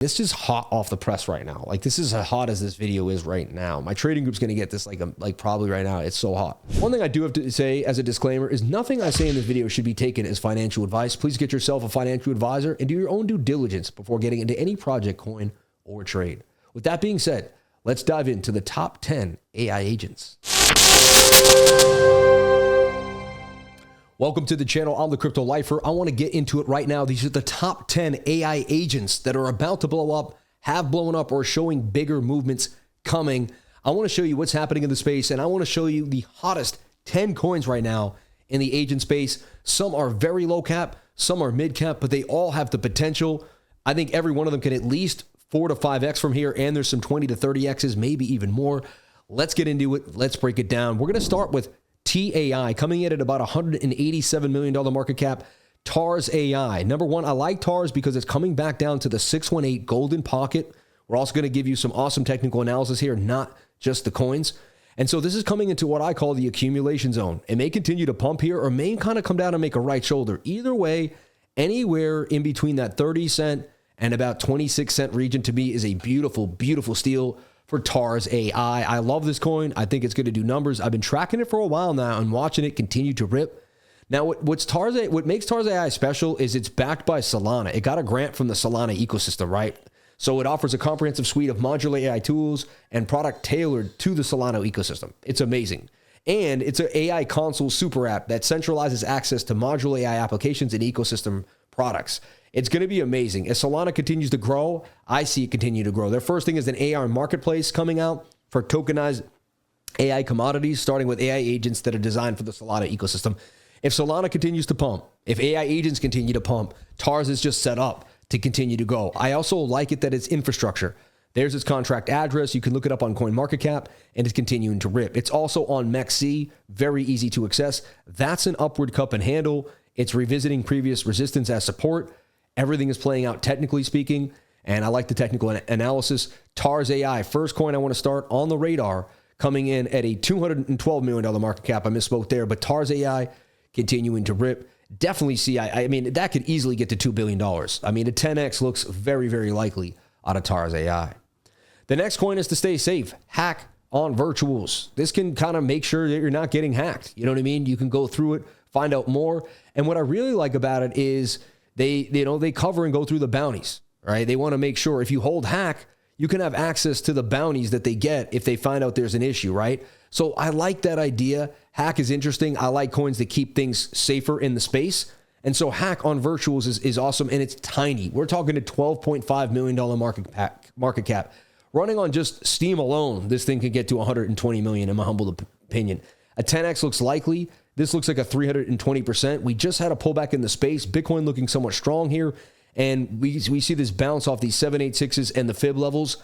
This is hot off the press right now. Like, this is as hot as this video is right now. My trading group's going to get this like probably right now. It's so hot. One thing I do have to say as a disclaimer is nothing I say in this video should be taken as financial advice. Please get yourself a financial advisor and do your own due diligence before getting into any project, coin, or trade. With that being said, let's dive into the top 10 AI agents. Welcome to the channel. I'm the Crypto Lifer. I want to get into it right now. These are the top 10 AI agents that are about to blow up, have blown up, or showing bigger movements coming. I want to show you what's happening in the space, and I want to show you the hottest 10 coins right now in the agent space. Some are very low cap, some are mid cap, but they all have the potential. I think every one of them can at least 4 to 5x from here, and there's some 20 to 30x's, maybe even more. Let's get into it. Let's break it down. We're going to start with TAI, coming in at about $187 million market cap. TARS AI. Number one, I like TARS because it's coming back down to the 618 golden pocket. We're also going to give you some awesome technical analysis here, not just the coins. And so this is coming into what I call the accumulation zone. It may continue to pump here or may kind of come down and make a right shoulder. Either way, anywhere in between that 30 cent and about 26 cent region to me is a beautiful, beautiful steal for TARS AI. I love this coin. I think it's going to do numbers. I've been tracking it for a while now and watching it continue to rip. Now, what makes TARS AI special is it's backed by Solana. It got a grant from the Solana ecosystem, right? So it offers a comprehensive suite of modular AI tools and product tailored to the Solana ecosystem. It's amazing. And it's an AI console super app that centralizes access to modular AI applications and ecosystem products. It's going to be amazing. As Solana continues to grow, I see it continue to grow. Their first thing is an AI marketplace coming out for tokenized AI commodities, starting with AI agents that are designed for the Solana ecosystem. If Solana continues to pump, if AI agents continue to pump, TARS is just set up to continue to go. I also like it that it's infrastructure. There's its contract address. You can look it up on CoinMarketCap, and it's continuing to rip. It's also on MEXC, very easy to access. That's an upward cup and handle. It's revisiting previous resistance as support. Everything is playing out technically speaking, and I like the technical analysis. TARS AI, first coin I want to start on the radar, coming in at a $212 million market cap. I misspoke there, but TARS AI continuing to rip. Definitely see, I mean, that could easily get to $2 billion. I mean, a 10x looks very, very likely out of TARS AI. The next coin is to stay safe. Hack on virtuals. This can kind of make sure that you're not getting hacked. You know what I mean? You can go through it, find out more. And what I really like about it is they cover and go through the bounties, right? They want to make sure if you hold hack, you can have access to the bounties that they get if they find out there's an issue, right? So I like that idea. Hack is interesting. I like coins that keep things safer in the space. And so hack on virtuals is awesome, and it's tiny. We're talking a $12.5 million market cap. Running on just Steam alone, this thing could get to $120 million in my humble opinion. A 10x looks likely. This looks like a 320%. We just had a pullback in the space. Bitcoin looking somewhat strong here. And we see this bounce off these 786s and the fib levels.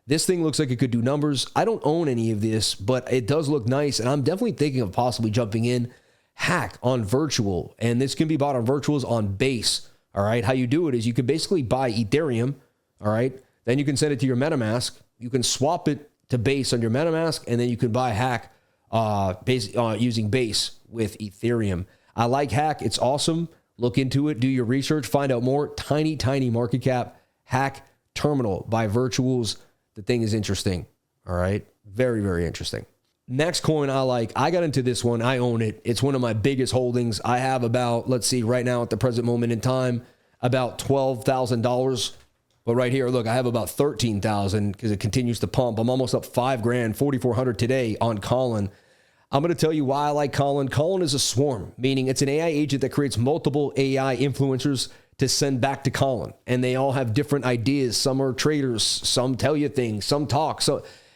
This thing looks like it could do numbers. I don't own any of this, but it does look nice. And I'm definitely thinking of possibly jumping in. Hack on virtual. And this can be bought on virtuals on base. All right. How you do it is you can basically buy Ethereum. All right. Then you can send it to your MetaMask. You can swap it to base on your MetaMask. And then you can buy hack using base with Ethereum. I like hack. It's awesome. Look into it. Do your research. Find out more. Tiny, tiny market cap. Hack terminal by virtuals. The thing is interesting. All right. Very, very interesting. Next coin I like. I got into this one. I own it. It's one of my biggest holdings. I have about, let's see, right now at the present moment in time, about $12,000. But right here, look, I have about 13,000 because it continues to pump. I'm almost up $5,000, 4,400 today on KOLIN. I'm going to tell you why I like KOLIN. KOLIN is a swarm, meaning it's an AI agent that creates multiple AI influencers to send back to KOLIN. And they all have different ideas. Some are traders. Some tell you things. Some talk.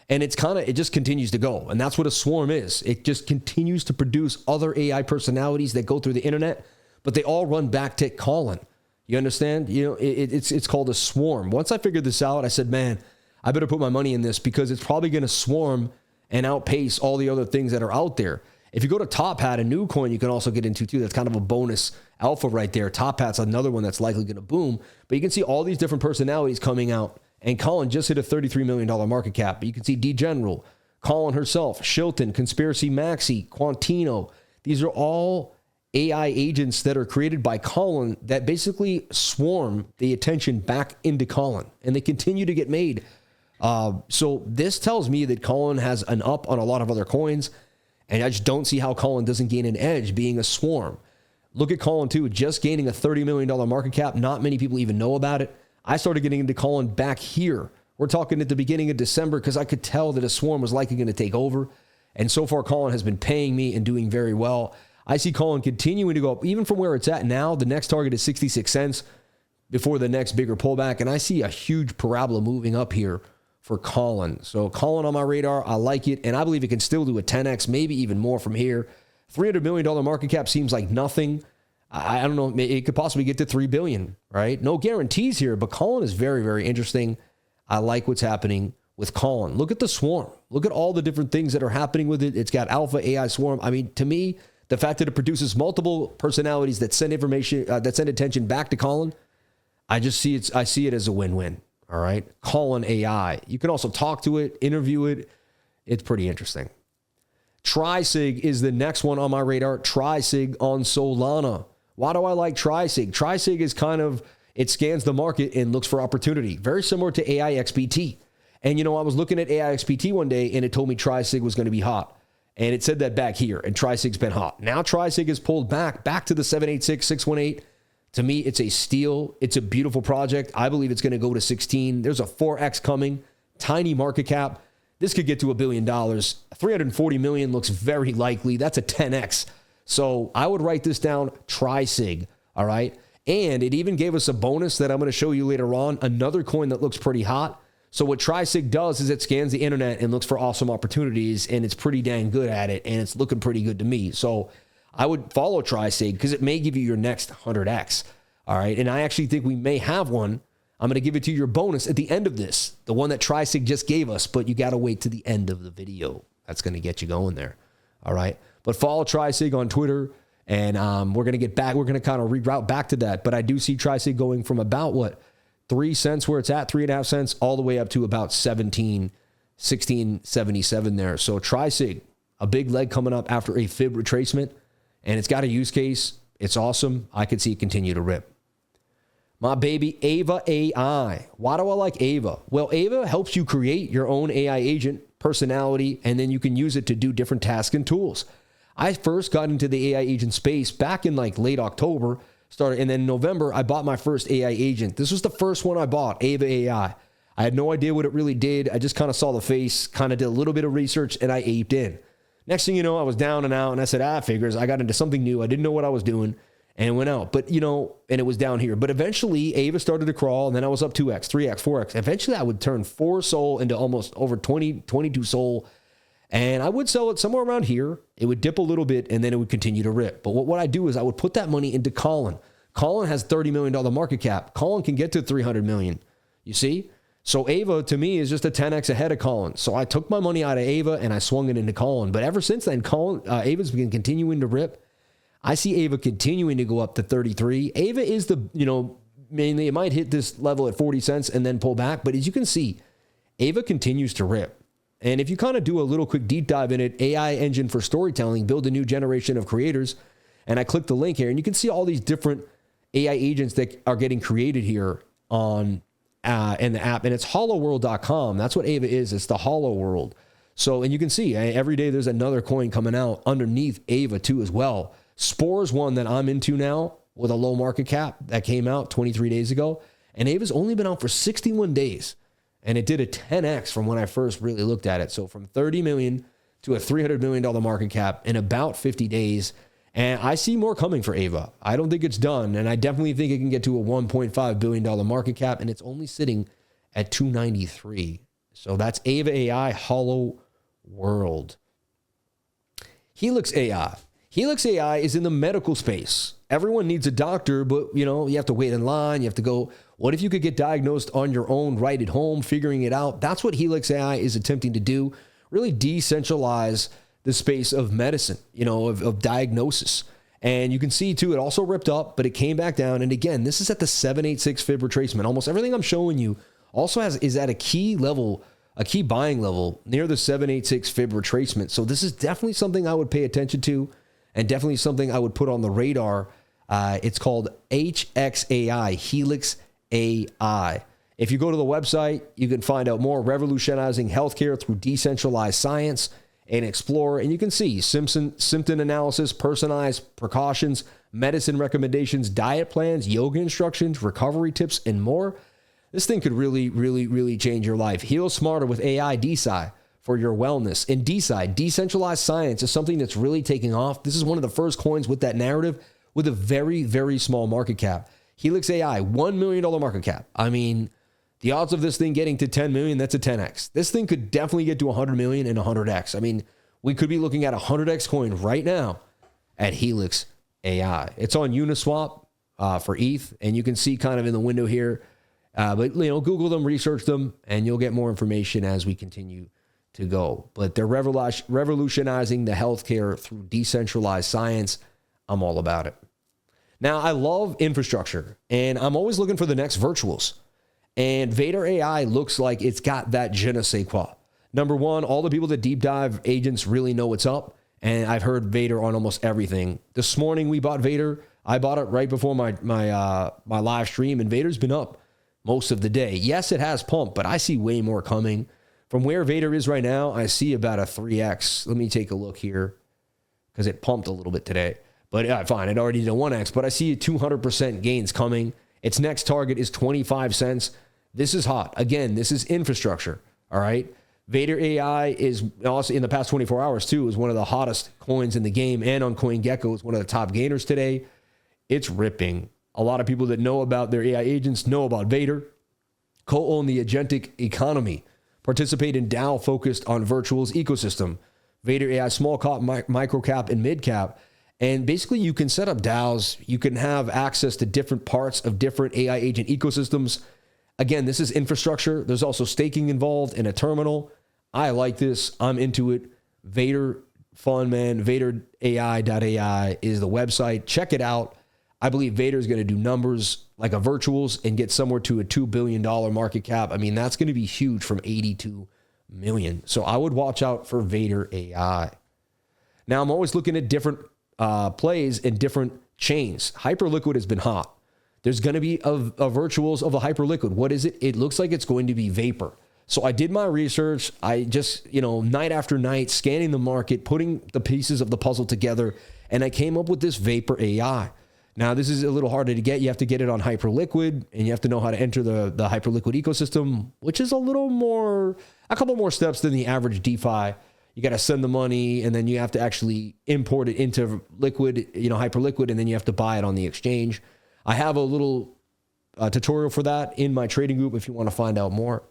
And it just continues to go. And that's what a swarm is. It just continues to produce other AI personalities that go through the internet, but they all run back to KOLIN. You understand? You know, it's called a swarm. Once I figured this out, I said, man, I better put my money in this because it's probably going to swarm and outpace all the other things that are out there. If you go to Top Hat, a new coin you can also get into too. That's kind of a bonus alpha right there. Top Hat's another one that's likely going to boom. But you can see all these different personalities coming out. And KOLIN just hit a $33 million market cap. But you can see DGeneral, KOLIN herself, Shilton, Conspiracy Maxi, Quantino. These are all AI agents that are created by Colin that basically swarm the attention back into Colin, and they continue to get made. So this tells me that Colin has an up on a lot of other coins, and I just don't see how Colin doesn't gain an edge being a swarm. Look at Colin too, just gaining a $30 million market cap. Not many people even know about it. I started getting into Colin back here. We're talking at the beginning of December because I could tell that a swarm was likely going to take over. And so far, Colin has been paying me and doing very well. I see Colin continuing to go up, even from where it's at now. The next target is 66 cents before the next bigger pullback. And I see a huge parabola moving up here for Colin. So Colin on my radar, I like it. And I believe it can still do a 10x, maybe even more from here. $300 million market cap seems like nothing. I don't know. It could possibly get to 3 billion, right? No guarantees here, but Colin is very, very interesting. I like what's happening with Colin. Look at the swarm. Look at all the different things that are happening with it. It's got alpha AI swarm. I mean, to me, the fact that it produces multiple personalities that send information, that send attention back to Colin, I see it as a win-win. All right. Colin AI. You can also talk to it, interview it. It's pretty interesting. TRISIG is the next one on my radar. TRISIG on Solana. Why do I like TRISIG? TRISIG is it scans the market and looks for opportunity. Very similar to AIXBT. And, I was looking at AIXBT one day and it told me TRISIG was going to be hot. And it said that back here, and TRISIG's been hot. Now TRISIG is pulled back to the 786, 618. To me, it's a steal. It's a beautiful project. I believe it's going to go to 16. There's a 4X coming. Tiny market cap. This could get to $1 billion. 340 million looks very likely. That's a 10X. So I would write this down, TRISIG, all right? And it even gave us a bonus that I'm going to show you later on, another coin that looks pretty hot. So what TRISIG does is it scans the internet and looks for awesome opportunities, and it's pretty dang good at it, and it's looking pretty good to me. So I would follow TRISIG because it may give you your next 100X, all right? And I actually think we may have one. I'm going to give it to your bonus at the end of this, the one that TRISIG just gave us, but you got to wait to the end of the video. That's going to get you going there, all right? But follow TRISIG on Twitter, and we're going to get back. We're going to kind of reroute back to that, but I do see TRISIG going from about, 3 cents where it's at, 3.5 cents, all the way up to about 16.77 there. So TRISIG, a big leg coming up after a fib retracement, and it's got a use case. It's awesome. I could see it continue to rip. My baby, Ava AI. Why do I like Ava? Well, Ava helps you create your own AI agent personality, and then you can use it to do different tasks and tools. I first got into the AI agent space back in late October, and then in November, I bought my first AI agent. This was the first one I bought, Ava AI. I had no idea what it really did. I just kind of saw the face, kind of did a little bit of research, and I aped in. Next thing you know, I was down and out, and I said, figures. I got into something new. I didn't know what I was doing, and it went out. But, and it was down here. But eventually, Ava started to crawl, and then I was up 2X, 3X, 4X. Eventually, I would turn 4 SOL into almost over 22 SOL, and I would sell it somewhere around here. It would dip a little bit, and then it would continue to rip. But what I do is I would put that money into Colin. Colin has $30 million market cap. Colin can get to 300 million. You see? So Ava, to me, is just a 10X ahead of Colin. So I took my money out of Ava, and I swung it into Colin. But ever since then, Ava's been continuing to rip. I see Ava continuing to go up to 33. Ava is mainly it might hit this level at 40 cents and then pull back. But as you can see, Ava continues to rip. And if you kind of do a little quick deep dive in it, AI engine for storytelling, build a new generation of creators. And I click the link here, and you can see all these different AI agents that are getting created here on in the app. And it's holoworld.com. That's what Ava is. It's the Holo World. So, and you can see every day there's another coin coming out underneath Ava too as well. Spore is one that I'm into now with a low market cap that came out 23 days ago. And Ava's only been out for 61 days. And it did a 10X from when I first really looked at it. So from 30 million to a $300 million market cap in about 50 days. And I see more coming for Ava. I don't think it's done. And I definitely think it can get to a $1.5 billion market cap. And it's only sitting at 293. So that's Ava AI, Holo World. Helix AI. Helix AI is in the medical space. Everyone needs a doctor, but you have to wait in line. You have to go. What if you could get diagnosed on your own, right at home, figuring it out? That's what Helix AI is attempting to do. Really decentralize the space of medicine, of diagnosis. And you can see too, it also ripped up, but it came back down. And again, this is at the 786 fib retracement. Almost everything I'm showing you also is at a key level, a key buying level near the 786 fib retracement. So this is definitely something I would pay attention to. and definitely something I would put on the radar. It's called HXAI, Helix AI. If you go to the website, you can find out more. Revolutionizing healthcare through decentralized science and explore. And you can see symptom analysis, personalized precautions, medicine recommendations, diet plans, yoga instructions, recovery tips, and more. This thing could really, really, really change your life. Heal smarter with AI DeSci for your wellness. And DeSci, decentralized science, is something that's really taking off. This is one of the first coins with that narrative with a very, very small market cap. Helix AI, $1 million market cap. I mean, the odds of this thing getting to 10 million, that's a 10x. This thing could definitely get to 100 million and 100x. I mean, we could be looking at a 100x coin right now at Helix AI. It's on Uniswap for ETH, and you can see kind of in the window here. But, you know, Google them, research them, and you'll get more information as we continue to go. But they're revolutionizing the healthcare through decentralized science. I'm all about it. Now, I love infrastructure, and I'm always looking for the next virtuals. And VADER AI looks like it's got that je ne sais quoi. Number one, all the people that deep dive agents really know what's up. And I've heard VADER on almost everything. This morning we bought VADER. I bought it right before my live stream, and VADER's been up most of the day. Yes, it has pumped, but I see way more coming. From where VADER is right now, I see about a 3x. Let me take a look here because it pumped a little bit today. But yeah, fine, it already did a 1x, but I see 200% gains coming. Its next target is 25 cents. This is hot. Again, this is infrastructure, all right? VADER AI is also in the past 24 hours too, is one of the hottest coins in the game, and on CoinGecko is one of the top gainers today. It's ripping. A lot of people that know about their AI agents know about VADER, co-own the agentic economy, participate in DAO focused on virtuals ecosystem, VADER AI small cap, micro cap, and mid cap. And basically you can set up DAOs. You can have access to different parts of different AI agent ecosystems. Again, this is infrastructure. There's also staking involved in a terminal. I like this. I'm into it. VADER, fun, man. VADERAI.ai is the website. Check it out. I believe VADER is going to do numbers like a virtuals and get somewhere to a $2 billion market cap. I mean, that's going to be huge from 82 million. So I would watch out for VADER AI. Now, I'm always looking at different plays in different chains. Hyperliquid has been hot. There's going to be a virtuals of a Hyperliquid. What is it? It looks like it's going to be Vapor. So I did my research. I just, night after night, scanning the market, putting the pieces of the puzzle together, and I came up with this Vapor AI. Now, this is a little harder to get. You have to get it on Hyperliquid, and you have to know how to enter the Hyperliquid ecosystem, which is a couple more steps than the average DeFi. You got to send the money, and then you have to actually import it into Liquid, Hyperliquid, and then you have to buy it on the exchange. I have a little tutorial for that in my trading group if you want to find out more.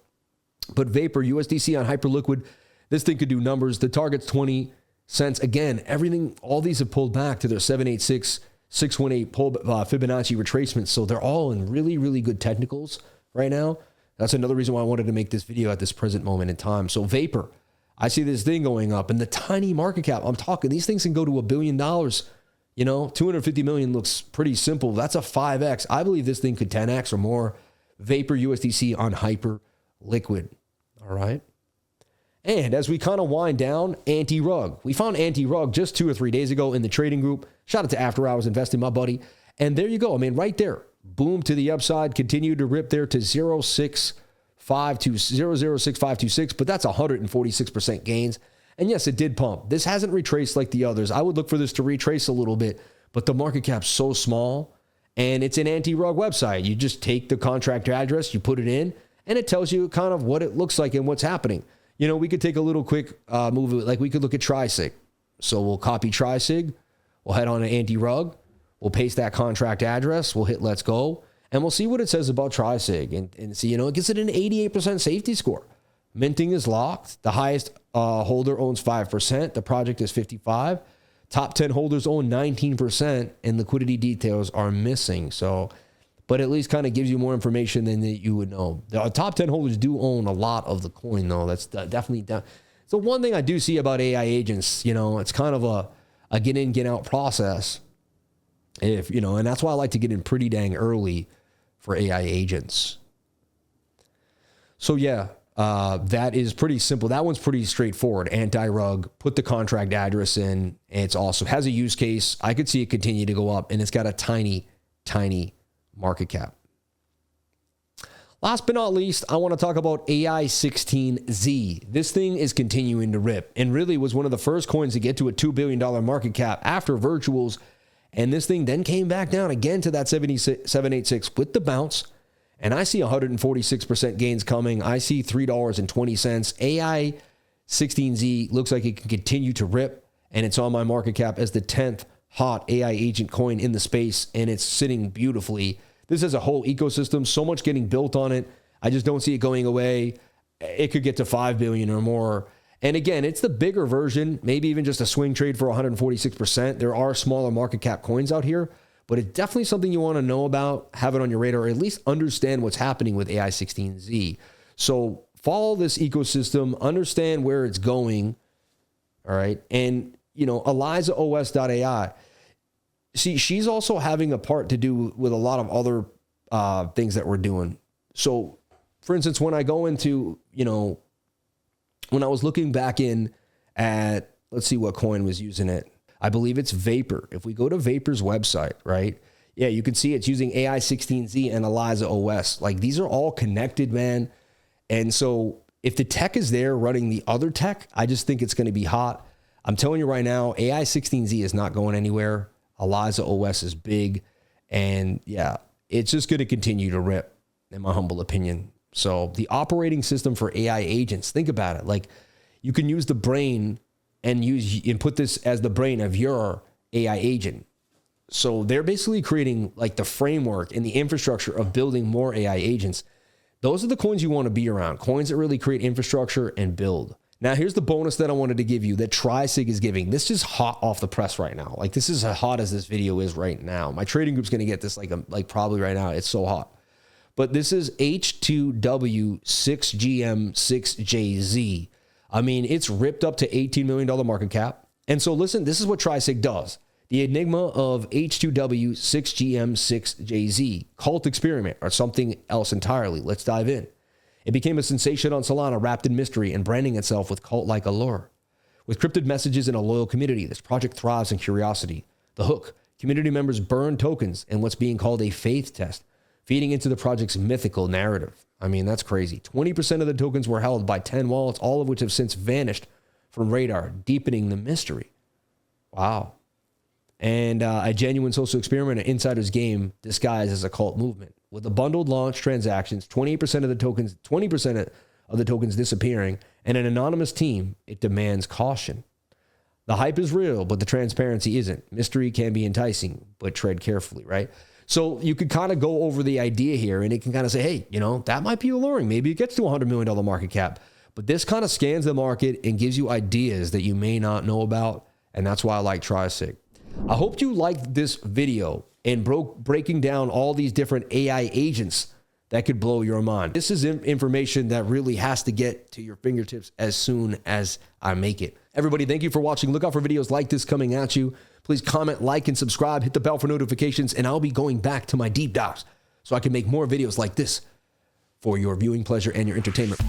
But Vapor, USDC on Hyperliquid, this thing could do numbers. The target's 20 cents. Again, all these have pulled back to their 786, 618 Fibonacci retracements. So they're all in really, really good technicals right now. That's another reason why I wanted to make this video at this present moment in time. So Vapor, I see this thing going up, and the tiny market cap, I'm talking, these things can go to $1 billion. 250 million looks pretty simple. That's a 5x. I believe this thing could 10x or more. Vapor USDC on Hyperliquid. All right. And as we kind of wind down, ANTIRUG. We found ANTIRUG just 2 or 3 days ago in the trading group. Shout out to After Hours Investing, my buddy. And there you go. I mean, right there. Boom to the upside. Continued to rip there to 0.06526, but that's 146% gains. And yes, it did pump. This hasn't retraced like the others. I would look for this to retrace a little bit, but the market cap's so small, and it's an ANTIRUG website. You just take the contract address, you put it in, and it tells you kind of what it looks like and what's happening. We could take a little quick move, like we could look at TRISIG. So we'll copy TRISIG, we'll head on to ANTIRUG, we'll paste that contract address, we'll hit let's go, and we'll see what it says about TRISIG and see, it gets it an 88% safety score. Minting is locked. The highest holder owns 5%. The project is 55%. Top 10 holders own 19%, and liquidity details are missing. So, but at least kind of gives you more information than that you would know. The top 10 holders do own a lot of the coin, though. That's definitely down. So one thing I do see about AI agents, it's kind of a get in, get out process. And that's why I like to get in pretty dang early for AI agents. So yeah. That is pretty simple. That one's pretty straightforward. ANTIRUG, put the contract address in, and it's awesome. Has a use case. I could see it continue to go up, and it's got a tiny, tiny market cap. Last but not least, I want to talk about AI16Z. This thing is continuing to rip and really was one of the first coins to get to a $2 billion market cap after virtuals. And this thing then came back down again to that 786 with the bounce. And I see 146% gains coming. I see $3.20. AI16Z looks like it can continue to rip, and it's on my market cap as the 10th hot AI agent coin in the space, and it's sitting beautifully. This is a whole ecosystem, so much getting built on it. I just don't see it going away. It could get to 5 billion or more. And again, it's the bigger version, maybe even just a swing trade for 146%. There are smaller market cap coins out here, but it's definitely something you want to know about, have it on your radar, or at least understand what's happening with AI16Z. So follow this ecosystem, understand where it's going, all right? And, you know, ElizaOS.ai, see, she's also having a part to do with a lot of other things that we're doing. So, for instance, when I go into, you know, when I was looking back in at, let's see what coin was using it. I believe it's Vapor. If we go to Vapor's website, right? Yeah, you can see it's using AI16Z and ElizaOS. Like, these are all connected, man. And so if the tech is there running the other tech, I just think it's going to be hot. I'm telling you right now, AI16Z is not going anywhere. ElizaOS is big. And yeah, it's just going to continue to rip, in my humble opinion. So the operating system for AI agents, think about it. Like, you can use the brain and put this as the brain of your AI agent. So they're basically creating like the framework and the infrastructure of building more AI agents. Those are the coins you want to be around, coins that really create infrastructure and build. Now, here's the bonus that I wanted to give you that TRISIG is giving. This is hot off the press right now. Like, this is as hot as this video is right now. My trading group's going to get this like probably right now. It's so hot. But this is H2W6GM6JZ. I mean, it's ripped up to $18 million market cap. And so listen, this is what TRISIG does. The enigma of H2W6GM6JZ, cult experiment, or something else entirely. Let's dive in. It became a sensation on Solana, wrapped in mystery and branding itself with cult-like allure. With cryptid messages and a loyal community, this project thrives in curiosity. The hook, community members burn tokens in what's being called a faith test, feeding into the project's mythical narrative. I mean, that's crazy. 20% of the tokens were held by 10 wallets, all of which have since vanished from radar, deepening the mystery. Wow. And a genuine social experiment, an insider's game disguised as a cult movement. With the bundled launch transactions, 20% of the tokens, 20% of the tokens disappearing, and an anonymous team, it demands caution. The hype is real, but the transparency isn't. Mystery can be enticing, but tread carefully, right? So you could kind of go over the idea here, and it can kind of say, hey, you know, that might be alluring. Maybe it gets to $100 million market cap. But this kind of scans the market and gives you ideas that you may not know about. And that's why I like TRISIG. I hope you liked this video and breaking down all these different AI agents that could blow your mind. This is information that really has to get to your fingertips as soon as I make it. Everybody, thank you for watching. Look out for videos like this coming at you. Please comment, like, and subscribe. Hit the bell for notifications, and I'll be going back to my deep dives so I can make more videos like this for your viewing pleasure and your entertainment.